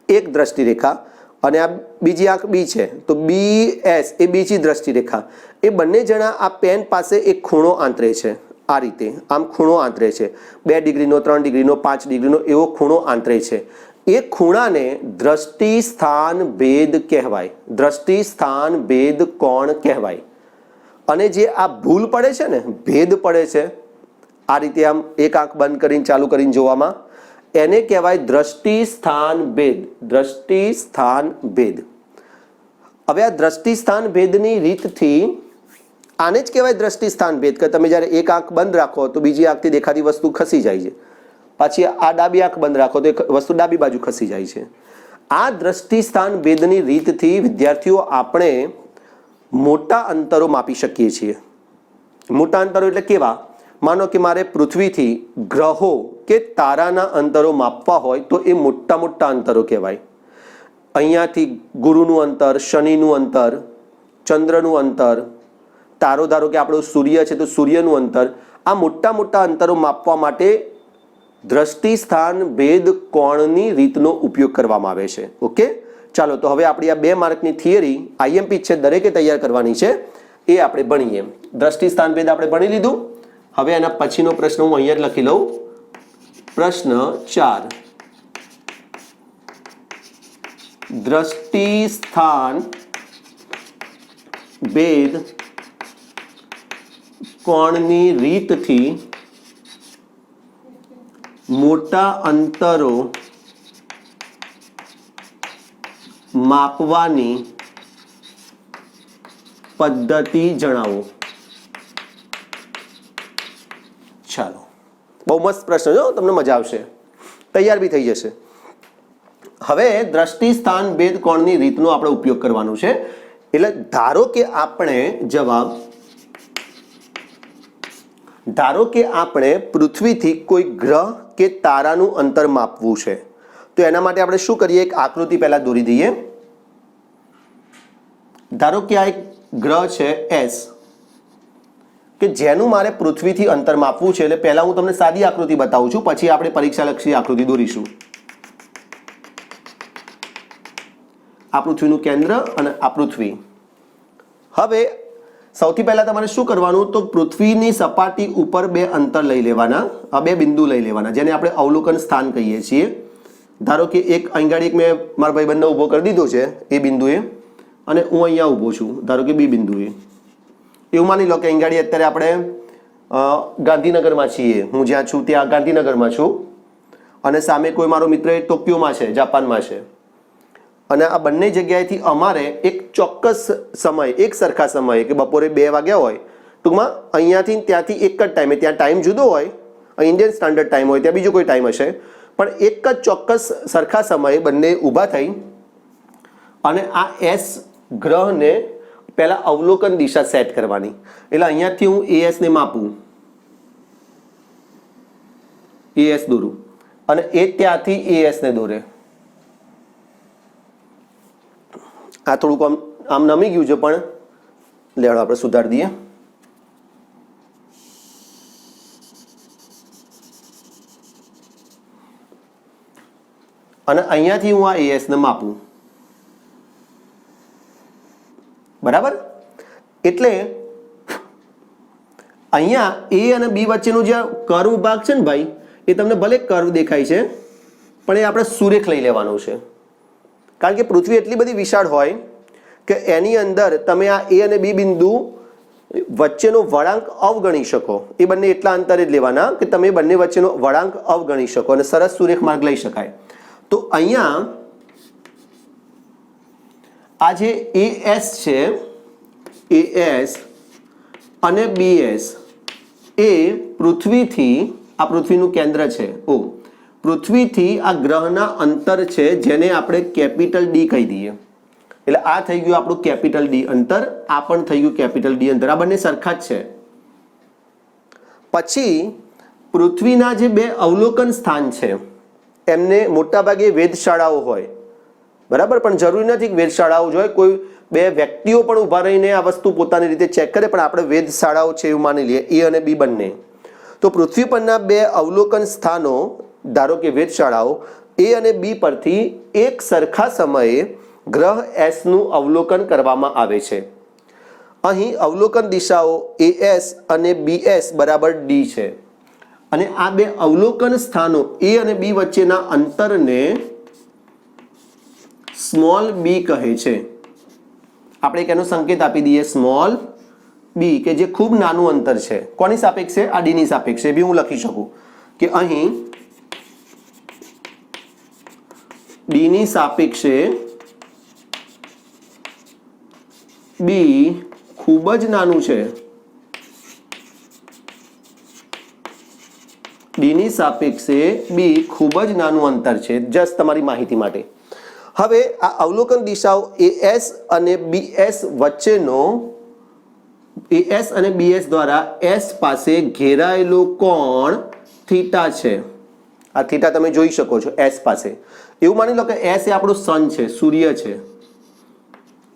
એક દ્રષ્ટિ રેખા અને આ બીજી આંખ બી છે તો બી એસ એ બીજી દ્રષ્ટિ રેખા. એ બંને જણા આ પેન પાસે એક ખૂણો આંતરે છે, આ રીતે આમ ખૂણો આંતરે છે, 2 ડિગ્રીનો, 3 ડિગ્રીનો, 5 ડિગ્રીનો એવો ખૂણો આંતરે છે. એ ખૂણાને દ્રષ્ટિ સ્થાન ભેદ કહેવાય, દ્રષ્ટિ સ્થાન ભેદ કોણ કહેવાય. અને જે આ ભૂલ પડે છે ને, ભેદ પડે છે આ રીતે આમ એક આંખ બંધ કરીને ચાલુ કરીને જોવામાં, એને કહેવાય દ્રષ્ટિ સ્થાન ભેદ, દ્રષ્ટિ સ્થાન ભેદ. હવે આ દ્રષ્ટિ સ્થાન ભેદની રીતથી આને જ કહેવાય દ્રષ્ટિ સ્થાન ભેદ કે તમે જ્યારે એક આંખ બંધ રાખો તો બીજી આંખથી દેખાતી વસ્તુ ખસી જાય છે, પાછી આ ડાબી આંખ બંધ રાખો તો એ વસ્તુ ડાબી બાજુ ખસી જાય છે. આ દ્રષ્ટિ સ્થાન ભેદની રીતથી વિદ્યાર્થીઓ આપણે મોટા અંતરો માપી શકીએ છીએ. મોટા અંતરો એટલે કેવા? માનો કે મારે પૃથ્વીથી ગ્રહો કે તારાના અંતરો માપવા હોય તો એ મોટા મોટા અંતરો કહેવાય. અહીંયાથી ગુરુનું અંતર, શનિનું અંતર, ચંદ્રનું અંતર, તારો ધારો કે આપણો સૂર્ય છે તો સૂર્યનું અંતર, આ મોટા મોટા અંતરો માપવા માટે દ્રષ્ટિ સ્થાન ભેદ કોણની રીતનો ઉપયોગ કરવામાં આવે છે. ઓકે, ચાલો તો હવે આપણી આ 2 માર્કની થિયરી આઈએમપી છે, દરેકે તૈયાર કરવાની છે, એ આપણે ભણીએ. દ્રષ્ટિ સ્થાન ભેદ આપણે ભણી લીધું. હવે એના પછીનો પ્રશ્ન હું અહીંયા જ લખી લઉં. પ્રશ્ન 4, દ્રષ્ટિ સ્થાન ભેદ કોણની રીતથી મોટા અંતરો માપવાની પદ્ધતિ જણાવો. ચાલો, બહુ મસ્ત પ્રશ્ન છે, તમને મજા આવશે, તૈયાર બી થઈ જશે. હવે દ્રષ્ટિ સ્થાન ભેદ કોણની રીતનો આપણે ઉપયોગ કરવાનો છે. એટલે ધારો કે આપણે પૃથ્વીથી કોઈ ગ્રહ કે તારાનું અંતર માપવું છે, તો એના માટે આપણે શું કરીએ, એક આકૃતિ પહેલા દોરી દઈએ. ધારો કે આ એક ગ્રહ છે એસ, કે જેનું મારે પૃથ્વીથી અંતર માપવું છે. એટલે પહેલા હું તમને સાદી આકૃતિ બતાવું છું, પછી આપણે પરીક્ષાલક્ષી આકૃતિ દોરીશું. આ પૃથ્વીનું કેન્દ્ર અને આ પૃથ્વી. હવે સૌથી પહેલા તમારે શું કરવાનું, તો પૃથ્વીની સપાટી ઉપર બે અંતર લઈ લેવાના, આ બે બિંદુ લઈ લેવાના, જેને આપણે અવલોકન સ્થાન કહીએ છીએ. ધારો કે એક અહીંગાડી એક મેં મારા ભાઈબંધને ઊભો કરી દીધો છે એ બિંદુએ, અને હું અહીંયા ઊભો છું ધારો કે બી બિંદુએ. એવું માની લો કે અહીંગાડી અત્યારે આપણે ગાંધીનગરમાં છીએ, હું જ્યાં છું ત્યાં ગાંધીનગરમાં છું, અને સામે કોઈ મારો મિત્ર એ ટોક્યોમાં છે, જાપાનમાં છે. અને આ બંને જગ્યાએથી અમારે એક ચોક્કસ સમય, એક સરખા સમયે, કે બપોરે 2 વાગ્યા હોય, ટૂંકમાં અહીંયાથી ત્યાંથી એક જ ટાઈમે, ત્યાં ટાઈમ જુદો હોય, ઇન્ડિયન સ્ટાન્ડર્ડ ટાઈમ હોય, ત્યાં બીજો કોઈ ટાઈમ હશે, પણ એક જ ચોક્કસ સરખા સમયે બંને ઊભા થઈ અને આ એસ ગ્રહને પહેલા અવલોકન દિશા સેટ કરવાની. એટલે અહીંયાથી હું એએસને માપું, એએસ દોરું, અને એ ત્યાંથી એએસને દોરે. આ થોડુંક આમ નમી ગયું છે, પણ લેવડો આપણે સુધારી દઈએ. અને અહીંયાથી હું આ એએસને માપું. બરાબર? એટલે અહીંયા એ અને બી વચ્ચેનું જે કર્વ ભાગ છે ને ભાઈ, એ તમને ભલે કર્વ દેખાય છે, પણ એ આપણે સુરેખ લઈ લેવાનું છે. કારણ કે પૃથ્વી એટલી બધી વિશાળ હોય કે એની અંદર તમે આ એ અને બી બિંદુ વચ્ચેનો વળાંક અવગણી શકો. એ બંને એટલા અંતરે જ લેવાના કે તમે બંને વચ્ચેનો વળાંક અવગણી શકો અને સરસ સુરેખ માર્ગ લઈ શકાય. તો અહીંયા આ જે એએસ છે, એએસ અને બીએસ એ પૃથ્વીથી, આ પૃથ્વીનું કેન્દ્ર છે, પૃથ્વીથી આ ગ્રહના અંતર છે, જેને આપણે કેપિટલ ડી કહી દઈએ. એટલે આ થઈ ગયું આપણું કેપિટલ ડી અંતર, આ પણ થઈ ગયું કેપિટલ ડી અંતર. આ બંને સરખા જ છે. પછી પૃથ્વીના જે બે અવલોકન સ્થાન છે એમને મોટાભાગે વેધશાળાઓ હોય, બરાબર, પણ જરૂરી નથી કે વેધશાળાઓ જ હોય, કોઈ બે વ્યક્તિઓ પણ ઊભા રહીને આ વસ્તુ પોતાની રીતે ચેક કરે, પણ આપણે વેધશાળાઓ છે એવું માની લઈએ, એ અને બી બંને. તો પૃથ્વી પરના બે અવલોકન સ્થાનો, ધારો કે વેધશાળાઓ એ અને બી પરથી એક સરખા સમયે ગ્રહ એસનું અવલોકન કરવામાં આવે છે. અહીં અવલોકન દિશાઓ એએસ અને બીએસ બરાબર ડી છે, અને આ બે અવલોકન સ્થાનો એ અને બી વચ્ચેના અંતરને સ્મોલ બી કહે છે. આપણે એક એનો સંકેત આપી દઈએ, સ્મોલ બી, કે જે ખૂબ નાનું અંતર છે. કોની સાપેક્ષે? આ ડીની સાપેક્ષે. બી હું લખી શકું કે અહીં ડીની સાપેક્ષે બી ખૂબ જ નાનું છે. ડીની સાપેક્ષે બી ખૂબ જ નાનું અંતર છે, જસ્ટ તમારી માહિતી માટે. હવે આ અવલોકન દિશાઓ એએસ અને બીએસ વચ્ચેનો, એએસ અને બીએસ દ્વારા એસ પાસે ઘેરાયેલો કોણ થીટા છે. આ થીટા તમે જોઈ શકો છો એસ પાસે. એવું માની લો કે એસ એ આપણું સન છે, સૂર્ય છે,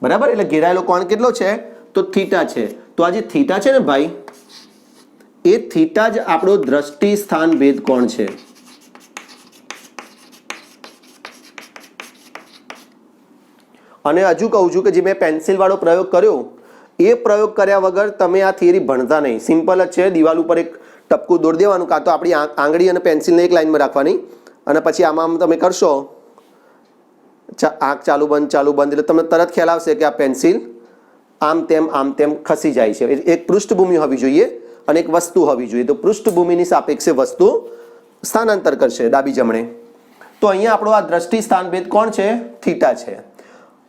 બરાબર. એટલે ઘેરાયેલો કોણ કેટલો છે? તો થીટા છે. તો આ જે થીટા છે ને ભાઈ, એ થીટા જ આપણો દ્રષ્ટિ સ્થાન ભેદ કોણ છે. અને હજુ કહું છું કે જે મેં પેન્સિલ વાળો પ્રયોગ કર્યો, એ પ્રયોગ કર્યા વગર તમે આ થિયરી ભણતા નહીં. સિમ્પલ જ છે, દિવાલ ઉપર એક ટપકું દોરી દેવાનું, કાં તો આપણી આંગળી અને પેન્સિલને એક લાઈનમાં રાખવાની, અને પછી આમાં તમે કરશો આંખ ચાલુ બંધ એટલે તમને તરત ખ્યાલ આવશે કે આ પેન્સિલ આમ તેમ ખસી જાય છે. એક પૃષ્ઠભૂમિ હોવી જોઈએ અને એક વસ્તુ હોવી જોઈએ. તો પૃષ્ઠભૂમિની સાપેક્ષે વસ્તુ સ્થાનાંતર કરશે ડાબી જમણે. તો અહીંયા આપણો આ દ્રષ્ટિ સ્થાનભેદ કોણ છે? થીટા છે.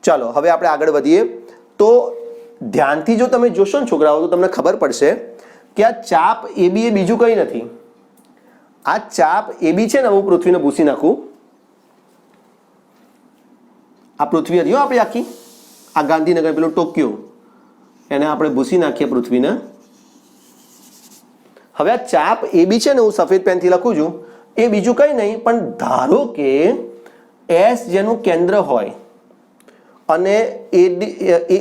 ચાલો હવે આપણે આગળ વધીએ. તો ધ્યાનથી જો તમે જોશો ને છોકરાઓ, તો તમને ખબર પડશે કે આ ચાપ AB એ બીજું કંઈ નથી. આ ચાપ AB છે ને, હું પૃથ્વીને ભૂસી નાખું. આ પૃથ્વી હતી આપણે આખી, આ ગાંધીનગર પેલું ટોક્યો, એને આપણે ભૂસી નાખીએ પૃથ્વીને. હવે આ ચાપ AB છે ને, હું સફેદ પેનથી લખું છું, એ બીજું કંઈ નહીં પણ ધારો કે S જેનું કેન્દ્ર હોય અને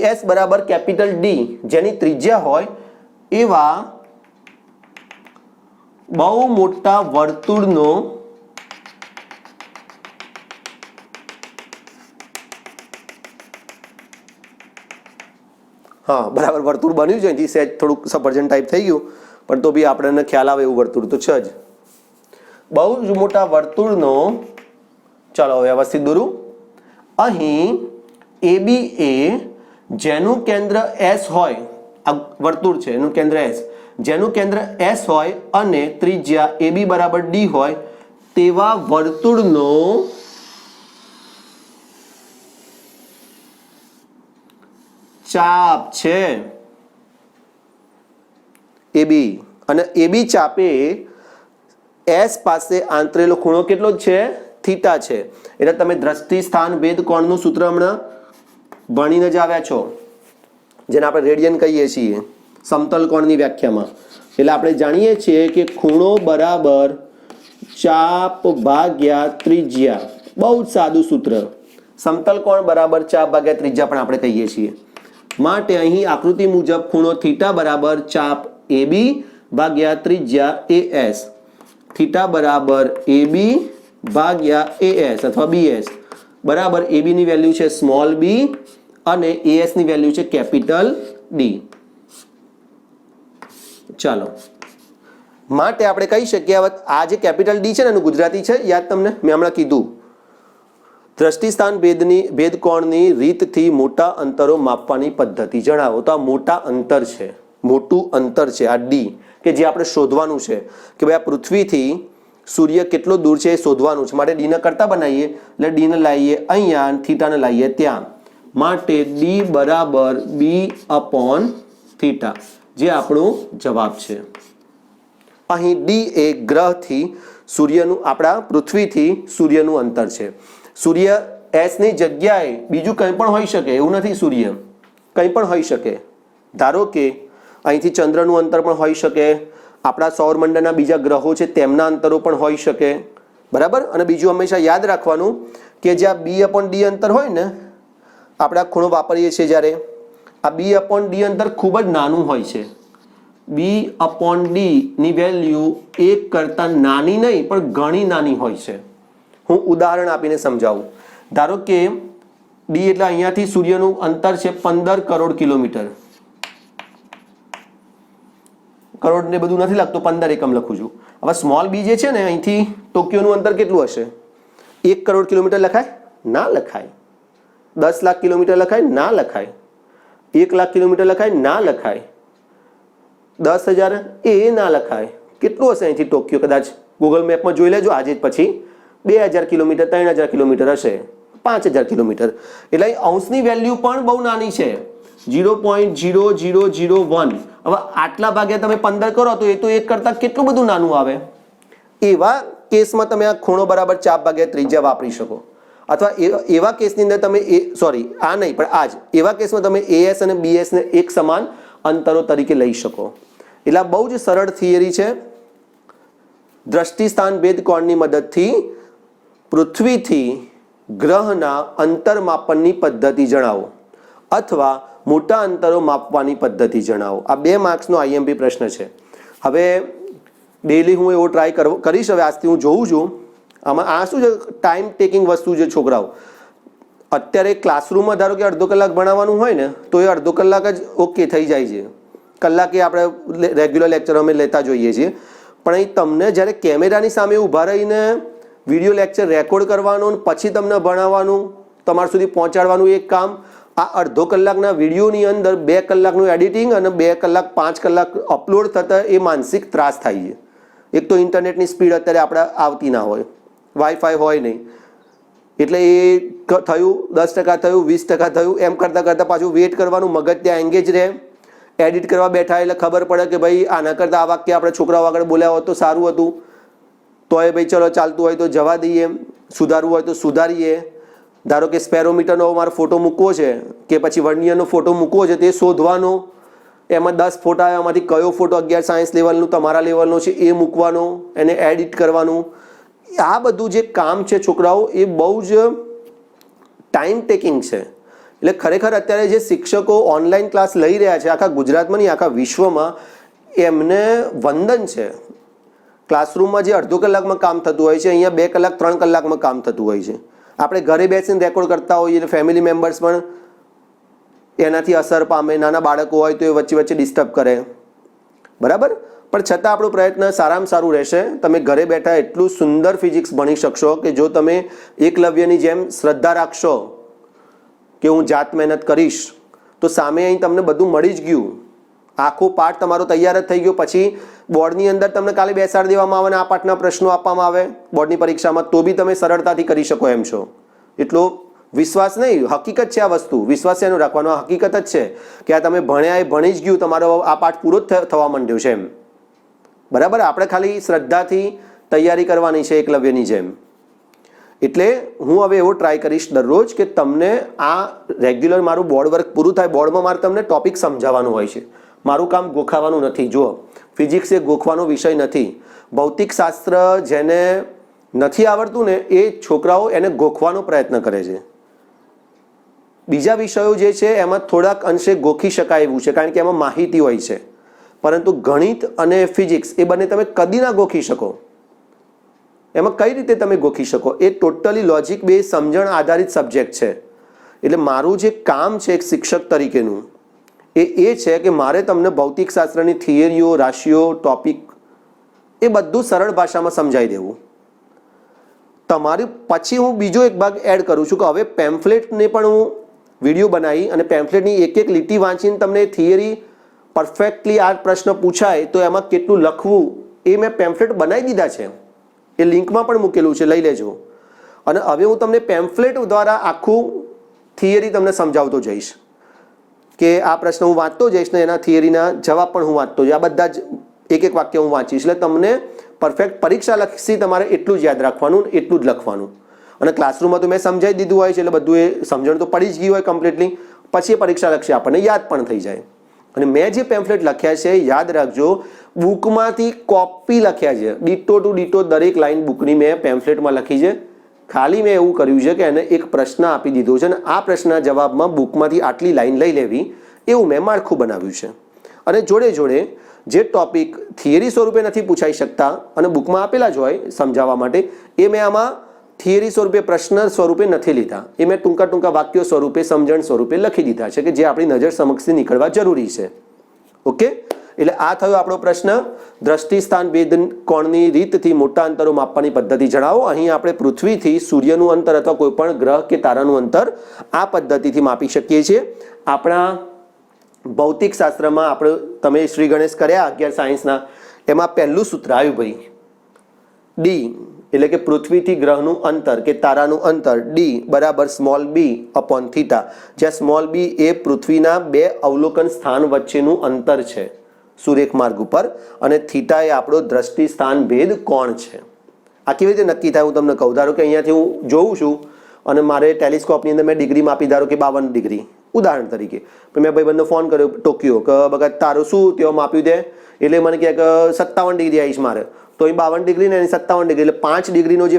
AS બરાબર કેપિટલ D જેની ત્રિજ્યા હોય એવા બહુ મોટા વર્તુળનો હા બરાબર વર્તુળ બન્યું છે. અહીંથી સેજ થોડુંક સફરજન ટાઈપ થઈ ગયું, પણ તો બી આપણને ખ્યાલ આવે એવું વર્તુળ તો છે જ. બહુ જ મોટા વર્તુળનો, ચાલો વ્યવસ્થિત દોરું. અહીં AB એ જેનું કેન્દ્ર S હોય, આ વર્તુળ છે એનું કેન્દ્ર S, જેનું કેન્દ્ર S હોય અને ત્રિજ્યા AB બરાબર D હોય તેવા વર્તુળનો ચાપ છે AB. અને AB ચાપે S પાસે આંતરેલો ખૂણો કેટલો છે? થીટા છે. એટલે તમે દ્રષ્ટિ સ્થાન ભેદ કોણનું સૂત્ર હમણાં ભણીને જ આવ્યા છો, જેને આપણે રેડિયન કહીએ છીએ સમતલ કોણની વ્યાખ્યામાં. એટલે આપણે જાણીએ છીએ કે ખૂણો બરાબર ચાપ ભાગ્યા ત્રિજ્યા. બહુ જ સાદું સૂત્ર. સમતલ કોણ બરાબર ચાપ ભાગ્યા ત્રિજ્યા પણ આપણે કહીએ છીએ. માટે અહીં આકૃતિ મુજબ ખૂણો થીટા બરાબર ચાપ AB ભાગ્યા ત્રિજ્યા AS. થીટા બરાબર AB ભાગ્યા AS અથવા BS બરાબર AB ની વેલ્યુ છે સ્મોલ b અને AS ની વેલ્યુ છે કેપિટલ D. ચાલો, માટે આપણે કહી શકીએ, હવે આ જે કેપિટલ D છે ને એનું ગુજરાતી છે યાદ તમને મેં હમણાં કીધું, દ્રષ્ટિસ્થાન ભેદ કોણની રીતથી મોટા અંતરો માપવાની પદ્ધતિ જણાવો. તો આ મોટા અંતર છે, મોટું અંતર છે આ D, કે જે આપણે શોધવાનું છે કે ભાઈ આ પૃથ્વીથી સૂર્ય કેટલો દૂર છે એ શોધવાનું છે. માટે D ને કરતા બનાવીએ, એટલે D ને લાવીએ અહીંયા, થીટાને લાવીએ ત્યાં. માટે D બરાબર B/θ, જે આપણો જવાબ છે. અહીં D એ ગ્રહથી સૂર્યનું, આપણા પૃથ્વીથી સૂર્યનું અંતર છે. સૂર્ય S ની જગ્યાએ બીજું કંઈ પણ હોઈ શકે એવું નથી. સૂર્ય કંઈ પણ હોઈ શકે. ધારો કે અહીંથી ચંદ્રનું અંતર પણ હોઈ શકે, આપણા સૌરમંડળના બીજા ગ્રહો છે તેમના અંતરો પણ હોઈ શકે, બરાબર. અને બીજું હંમેશા યાદ રાખવાનું કે જ્યાં B/D અંતર હોય ને, આપણે આ ખૂણો વાપરીએ છીએ જ્યારે, આ B/D અંતર ખૂબ જ નાનું હોય છે. B/D ની વેલ્યુ 1 કરતાં નાની નહીં પણ ઘણી નાની હોય છે. હું ઉદાહરણ આપીને સમજાવું. ધારો કે D એટલે અહીંયાથી સૂર્યનું અંતર છે 15 કરોડ કિલોમીટર. કરોડ ને બધું નથી લખતો, 15 એકમ લખું છું. હવે સ્મોલ b જે છે ને, અહીંથી ટોક્યોનું અંતર કેટલું હશે? 1 કરોડ કિલોમીટર લખાય? ના લખાય. 10 લાખ કિલોમીટર લખાય? ના લખાય. 1 લાખ કિલોમીટર લખાય? ના લખાય. 10,000 એ ના લખાય. કેટલું હશે અહીંથી ટોક્યો? કદાચ ગૂગલ મેપમાં જોઈ લેજો આજે જ, પછી 2000 કિલોમીટર, 3000 કિલોમીટર હશે, 5000 કિલોમીટર. એટલે અંશની વેલ્યુ પણ બહુ નાની છે, 0.0001. હવે આટલા ભાગ્યા તમે 15 કરો તો એ તો 1 કરતાં કેટલું બધું નાનું આવે. એવા કેસમાં તમે આ ખૂણો બરાબર ચાપ ભાગ્યા ત્રિજ્યા વાપરી શકો. અથવા એવા કેસની અંદર તમે આ નહીં પણ આ જ એવા કેસમાં તમે AS અને BS ને એક સમાન અંતરો તરીકે લઈ શકો. એટલે બહુ જ સરળ થિયરી છે. દ્રષ્ટિ સ્થાન ભેદ કોણની મદદથી પૃથ્વીથી ગ્રહના અંતર માપનની પદ્ધતિ જણાવો અથવા મોટા અંતરો માપવાની પદ્ધતિ જણાવો. આ 2 માર્ક્સનો IMP પ્રશ્ન છે. હવે ડેલી હું એવો ટ્રાય કરીશ. હવે આજથી હું જોઉં છું. આમાં આ શું છે, ટાઈમ ટેકિંગ વસ્તુ છે. છોકરાઓ અત્યારે ક્લાસરૂમમાં ધારો કે અડધો કલાક ભણાવવાનું હોય ને, તો એ અડધો કલાક જ ઓકે થઈ જાય છે. કલાકે આપણે રેગ્યુલર લેક્ચર અમે લેતા જોઈએ છીએ, પણ અહીં તમને જ્યારે કેમેરાની સામે ઊભા રહીને વિડીયો લેક્ચર રેકોર્ડ કરવાનું પછી તમને ભણાવવાનું, તમારા સુધી પહોંચાડવાનું એક કામ, આ અડધો કલાકના વિડીયોની અંદર 2 કલાકનું એડિટિંગ અને 2 કલાક 5 કલાક અપલોડ થતાં એ માનસિક ત્રાસ થાય છે. એક તો ઇન્ટરનેટની સ્પીડ અત્યારે આપણે આવતી ના હોય, વાઈફાઈ હોય નહીં, એટલે એ થયું 10% થયું 20% થયું, એમ કરતાં કરતાં પાછું વેઇટ કરવાનું, મગજ ત્યાં એંગેજ રહે. એડિટ કરવા બેઠા એટલે ખબર પડે કે ભાઈ આના કરતાં આ વાક્ય આપણે છોકરાઓ આગળ બોલ્યા હોત તો સારું હતું, તો એ ભાઈ ચલો ચાલતું હોય તો જવા દઈએ, સુધારવું હોય તો સુધારીએ. ધારો કે સ્પેરોમીટરનો મારો ફોટો મૂકવો છે કે પછી વર્નિયરનો ફોટો મૂકવો છે, તે શોધવાનો. એમાં 10 ફોટા એમાંથી કયો ફોટો 11 સાયન્સ લેવલનું તમારા લેવલનો છે એ મૂકવાનો, એને એડિટ કરવાનું. આ બધું જે કામ છે છોકરાઓ, એ બહુ જ ટાઈમ ટેકિંગ છે. એટલે ખરેખર અત્યારે જે શિક્ષકો ઓનલાઈન ક્લાસ લઈ રહ્યા છે આખા ગુજરાતમાં નહીં આખા વિશ્વમાં, એમને વંદન છે. ક્લાસરૂમમાં જે અડધો કલાકમાં કામ થતું હોય છે, અહીંયા 2 કલાક 3 કલાકમાં કામ થતું હોય છે. આપણે ઘરે બેસીને રેકોર્ડ કરતા હોઈએ એટલે ફેમિલી મેમ્બર્સ પણ એનાથી અસર પામે. નાના બાળકો હોય તો એ વચ્ચે વચ્ચે ડિસ્ટર્બ કરે, બરાબર. પણ છતાં આપણો પ્રયત્ન સારામાં સારું રહેશે. તમે ઘરે બેઠા એટલું સુંદર ફિઝિક્સ ભણી શકશો કે જો તમે એકલવ્યની જેમ શ્રદ્ધા રાખશો કે હું જાત મહેનત કરીશ તો સામે અહીં તમને બધું મળી જ ગયું. આખો પાઠ તમારો તૈયાર જ થઈ ગયો. પછી બોર્ડની અંદર તમને કાલે બેસાડી દેવામાં આવે ને આ પાઠના પ્રશ્નો આપવામાં આવે બોર્ડની પરીક્ષામાં, તો બી તમે સરળતાથી કરી શકો એમ છો. એટલો વિશ્વાસ નહીં, હકીકત છે આ વસ્તુ. વિશ્વાસ એનો રાખવાનો, હકીકત જ છે કે આ તમે ભણ્યા એ ભણી જ ગયું, તમારો આ પાઠ પૂરો જ થવા માંડ્યો છે એમ, બરાબર. આપણે ખાલી શ્રદ્ધાથી તૈયારી કરવાની છે એકલવ્યની જેમ. એટલે હું હવે એવો ટ્રાય કરીશ દરરોજ કે તમને આ રેગ્યુલર મારું બોર્ડ વર્ક પૂરું થાય, બોર્ડમાં મારે તમને ટોપિક સમજાવવાનું હોય છે. મારું કામ ગોખાવાનું નથી. જુઓ, ફિઝિક્સ એ ગોખવાનો વિષય નથી. ભૌતિક શાસ્ત્ર જેને નથી આવડતું ને એ છોકરાઓ એને ગોખવાનો પ્રયત્ન કરે છે. બીજા વિષયો જે છે એમાં થોડાક અંશે ગોખી શકાય એવું છે, કારણ કે એમાં માહિતી હોય છે. પરંતુ ગણિત અને ફિઝિક્સ એ બંને તમે કદી ના ગોખી શકો. એમાં કઈ રીતે તમે ગોખી શકો? એ ટોટલી લોજિક બેઝ સમજણ આધારિત સબ્જેક્ટ છે. એટલે મારું જે કામ છે એક શિક્ષક તરીકેનું એ છે કે મારે તમને ભૌતિક શાસ્ત્રની થિયરીઓ, રાશિઓ, ટોપિક એ બધું સરળ ભાષામાં સમજાવી દેવું. તમારી પછી હું બીજો એક ભાગ એડ કરું છું કે હવે પેમ્ફલેટને પણ હું વિડીયો બનાવી અને પેમ્ફલેટની એક એક લીટી વાંચીને તમને થિયરી પરફેક્ટલી આ પ્રશ્ન પૂછાય તો એમાં કેટલું લખવું એ મેં પેમ્ફલેટ બનાવી દીધા છે. એ લિંકમાં પણ મૂકેલું છે, લઈ લેજો. અને હવે હું તમને પેમ્ફલેટ દ્વારા આખું થિયરી તમને સમજાવતો જઈશ કે આ પ્રશ્ન હું વાંચતો જઈશ ને એના થિયરીના જવાબ પણ હું વાંચતો જઈશ. આ બધા જ એક એક વાક્ય હું વાંચીશ. એટલે તમને પરફેક્ટ પરીક્ષા લક્ષી તમારે એટલું જ યાદ રાખવાનું, એટલું જ લખવાનું. અને ક્લાસરૂમમાં તો મેં સમજાવી દીધું હોય છે એટલે બધું એ સમજણ તો પડી જ ગઈ હોય કમ્પ્લીટલી. પછી એ પરીક્ષા લક્ષી આપણને યાદ પણ થઈ જાય. અને મેં જે પેમ્ફલેટ લખ્યા છે યાદ રાખજો, બુકમાંથી કોપી લખ્યા છે. ડીટો ટુ ડીટો દરેક લાઈન બુકની મેં પેમ્ફલેટમાં લખી છે. ખાલી મેં એવું કર્યું છે કે એને એક પ્રશ્ન આપી દીધો છે અને આ પ્રશ્નના જવાબમાં બુકમાંથી આટલી લાઈન લઈ લેવી એવું મેં માળખું બનાવ્યું છે. અને જોડે જોડે જે ટોપિક થિયરી સ્વરૂપે નથી પૂછાઈ શકતા અને બુકમાં આપેલા જ હોય સમજાવવા માટે, એ મેં આમાં થિયરી સ્વરૂપે પ્રશ્ન સ્વરૂપે નથી લીધા. એ મેં ટૂંકા ટૂંકા વાક્યો સ્વરૂપે સમજણ સ્વરૂપે લખી દીધા છે કે જે આપણી નજર સમક્ષથી નીકળવા જરૂરી છે. ઓકે, એટલે આ થયો આપણો પ્રશ્ન. દ્રષ્ટિ સ્થાન ભેદ કોણની રીતથી મોટા અંતરો માપવાની પદ્ધતિ જણાવો. અહીં આપણે પૃથ્વીથી સૂર્યનું અંતર અથવા કોઈ પણ ગ્રહ કે તારાનું અંતર આ પદ્ધતિથી માપી શકીએ છીએ. આપણા ભૌતિક શાસ્ત્રમાં આપણે તમે શ્રી ગણેશ કર્યા 11 સાયન્સના, એમાં પહેલું સૂત્ર આવ્યું ભાઈ ડી, એટલે કે પૃથ્વીથી ગ્રહનું અંતર કે તારાનું અંતર ડી બરાબર સ્મોલ બી અપોન થીટા, જ્યાં સ્મોલ બી એ પૃથ્વીના 2 અવલોકન સ્થાન વચ્ચેનું અંતર છે સુરેખ માર્ગ ઉપર, અને થીટા એ આપણો દ્રષ્ટિ સ્થાન ભેદ કોણ છે. આ કેવી રીતે નક્કી થાય હું તમને કહું. ધારો કે અહીંયાથી હું જોઉં છું અને મારે ટેલિસ્કોપની અંદર મેં ડિગ્રી માપી, ધારો કે 52 ડિગ્રી ઉદાહરણ તરીકે. પણ મેં ભાઈબંધનો ફોન કર્યો ટોક્યો કે બગા તારું શું તેઓ માપ્યું દે, એટલે મને કહે કે 57 ડિગ્રી આવીશ મારે. તો અહીં 52 ડિગ્રી ને એની 57 ડિગ્રી, એટલે 5 ડિગ્રીનો જે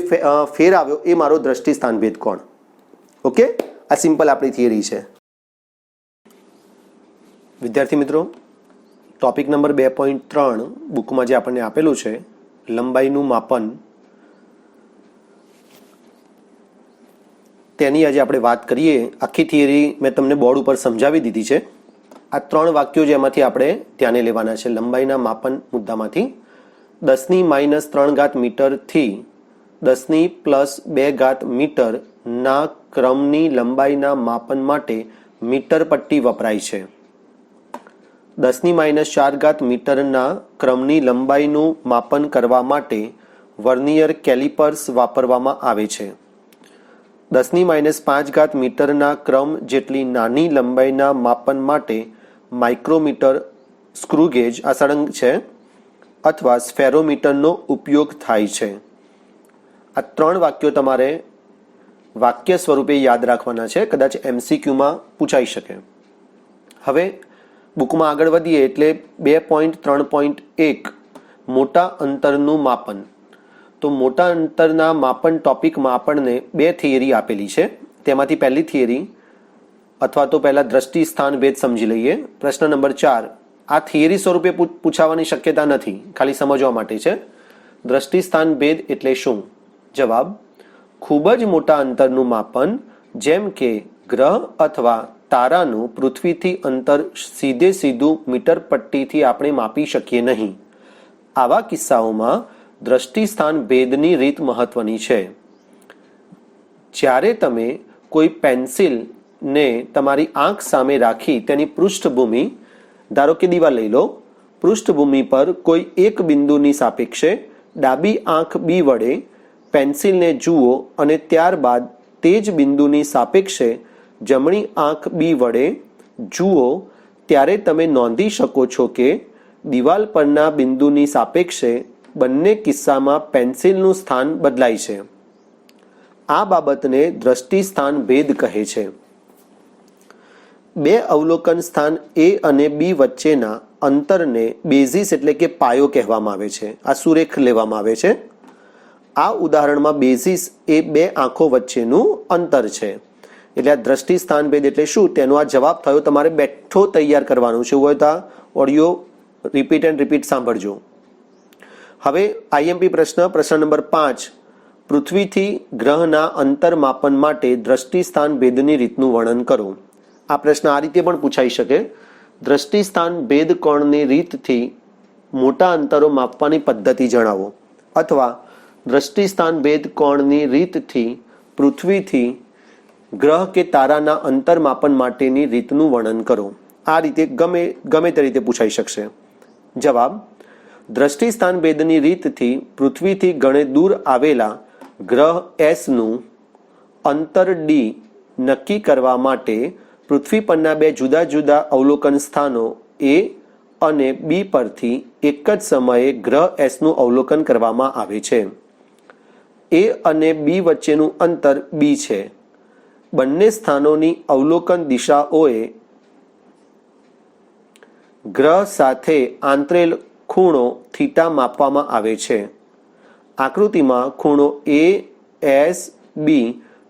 ફેર આવ્યો એ મારો દ્રષ્ટિ સ્થાન ભેદ કોણ. ઓકે, આ સિમ્પલ આપણી થિયરી છે. વિદ્યાર્થી મિત્રો, ટોપિક નંબર 2.3 બુકમાં જે આપણને આપેલું છે લંબાઈનું માપન, તેની આજે આપણે વાત કરીએ. આખી થિયરી મેં તમને બોર્ડ ઉપર સમજાવી દીધી છે. આ 3 વાક્યો જેમાંથી આપણે ધ્યાને લેવાના છે લંબાઈના માપન મુદ્દામાંથી. 10⁻³ મીટરથી 10⁻²મીટર ના ક્રમની લંબાઈના માપન માટે મીટર પટ્ટી વપરાય છે. 10⁻⁴ મીટરના ક્રમની લંબાઈનું માપન કરવા માટે વર્નિયર કેલિપર્સ વાપરવામાં આવે છે. 10⁻5 મીટરના ક્રમ જેટલી નાની લંબાઈના માપન માટે માઇક્રોમીટર, સ્ક્રુગેજ આ સળંગ છે અથવા સ્ફેરોમીટરનો ઉપયોગ થાય છે. આ 3 વાક્યો તમારે વાક્ય સ્વરૂપે યાદ રાખવાના છે, કદાચ MCQમાં પૂછાઈ શકે. હવે બુકમાં આગળ વધીએ એટલે 2.3.1 મોટા અંતરનું માપન. તો મોટા અંતરના માપન ટોપિકમાં આપણને 2 થિયરી આપેલી છે. તેમાંથી પહેલી થિયરી અથવા તો પહેલા દ્રષ્ટિ સ્થાન ભેદ સમજી લઈએ. પ્રશ્ન નંબર 4 આ થિયરી સ્વરૂપે પૂછાવાની શક્યતા નથી, ખાલી સમજવા માટે છે. દ્રષ્ટિ સ્થાન ભેદ એટલે શું? જવાબ: ખૂબ જ મોટા અંતરનું માપન, જેમ કે ગ્રહ અથવા તારાનું પૃથ્વીથી અંતર સીધું મીટર પટ્ટીથી આપણે માપી શકીએ નહીં. આવા કિસ્સાઓમાં દ્રષ્ટિ સ્થાન ભેદની રીત મહત્વની છે. જ્યારે તમે કોઈ પેન્સિલને તમારી આંખ સામે રાખી તેની પૃષ્ઠભૂમિ, ધારો કે દીવાલ લઈ લો, પૃષ્ઠભૂમિ પર કોઈ એક બિંદુની સાપેક્ષે ડાબી આંખ બી વડે પેન્સિલને જુઓ અને ત્યારબાદ તે જ બિંદુની સાપેક્ષે જમણી આંખ બી વડે જુઓ, ત્યારે તમે નોંધી શકો છો કે દિવાલ પરના બિંદુની સાપેક્ષે બંને કિસ્સામાં પેન્સિલનું સ્થાન બદલાય છે. આ બાબતને દ્રષ્ટિ સ્થાન ભેદ કહે છે. 2 અવલોકન સ્થાન A અને B વચ્ચેના અંતરને બેઝિસ એટલે કે પાયો કહેવામાં આવે છે. આ સુરેખ લેવામાં આવે છે. આ ઉદાહરણમાં બેઝિસ એ 2 આંખો વચ્ચેનું અંતર છે. એટલે આ દ્રષ્ટિ સ્થાન ભેદ એટલે શું, તેનો આ જવાબ થયો. તમારે બેઠો તૈયાર કરવાનું છે. હોય તો ઓડિયો રિપીટ એન્ડ રિપીટ સાંભળજો. હવે IMP પ્રશ્ન નંબર 5 પૃથ્વીથી ગ્રહના અંતર માપન માટે દ્રષ્ટિ સ્થાન ભેદની રીતનું વર્ણન કરો. આ પ્રશ્ન આ રીતે પણ પૂછાઈ શકે: દ્રષ્ટિ સ્થાન ભેદ કોણની રીતથી મોટા અંતરો માપવાની પદ્ધતિ જણાવો, અથવા દ્રષ્ટિ સ્થાન ભેદ કોણની રીતથી પૃથ્વીથી ગ્રહ કે તારાના અંતર માપન માટેની રીતનું વર્ણન કરો. આ રીતે ગમે તે રીતે પૂછાઈ શકશે. જવાબ: દ્રષ્ટિ સ્થાન ભેદની રીતથી પૃથ્વીથી ઘણે દૂર આવેલા ગ્રહ Sનું અંતર D નક્કી કરવા માટે પૃથ્વી પરના 2 જુદા જુદા અવલોકન સ્થાનો A અને B પરથી એક જ સમયે ગ્રહ Sનું અવલોકન કરવામાં આવે છે. A અને B વચ્ચેનું અંતર B છે. બંને સ્થાનોની અવલોકન દિશાઓએ ગ્રહ સાથે આંતરેલ ખૂણો થીટા માપવામાં આવે છે. આકૃતિમાં ખૂણો ASB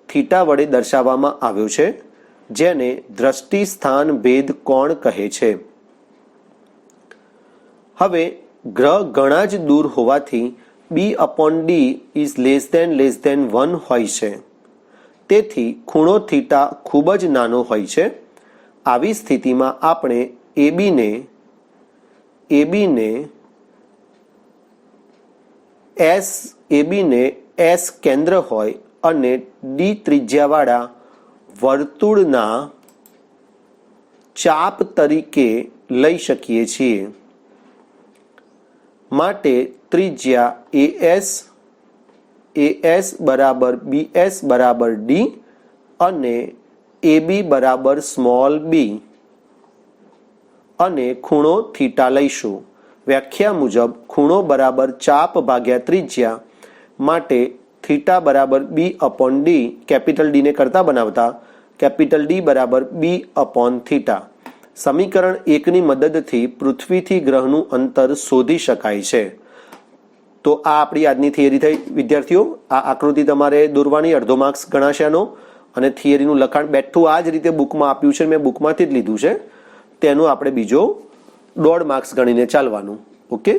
થીટા વડે દર્શાવવામાં આવ્યો છે, જેને દ્રષ્ટિ સ્થાન ભેદ કોણ કહે છે. હવે ગ્રહ ઘણા જ દૂર હોવાથી B/D ઇઝ <<1 હોય છે. તેથી ખૂણો થીટા ખૂબ જ નાનો હોય છે. આવી સ્થિતિમાં આપણે AB ને S કેન્દ્ર હોય અને D ત્રિજ્યાવાળા વર્તુળના ચાપ તરીકે લઈ શકીએ છીએ. માટે ત્રિજ્યા AS બરાબર BS બરાબર D અને AB બરાબર b અને ખૂણો થીટા લઈશું. વ્યાખ્યા મુજબ ખૂણો બરાબર ચાપ ભાગ્યા ત્રિજ્યા, માટે થીટા બરાબર B/D, કેપિટલ D ને કરતા બનાવતા કેપિટલ D બરાબર B/θ. સમીકરણ 1ની મદદથી પૃથ્વીથી ગ્રહનું અંતર શોધી શકાય છે. તો આ આપણી આજની થિયરી થઈ વિદ્યાર્થીઓ. આ આકૃતિ તમારે દોરવાની, અડધો માર્ક્સ ગણાશે આનો. અને થિયરીનું લખાણ બેઠું આ જ રીતે બુકમાં આપ્યું છે, મેં બુકમાંથી જ લીધું છે. તેનું આપણે બીજો 1.5 માર્ક્સ ગણીને ચાલવાનું. ઓકે.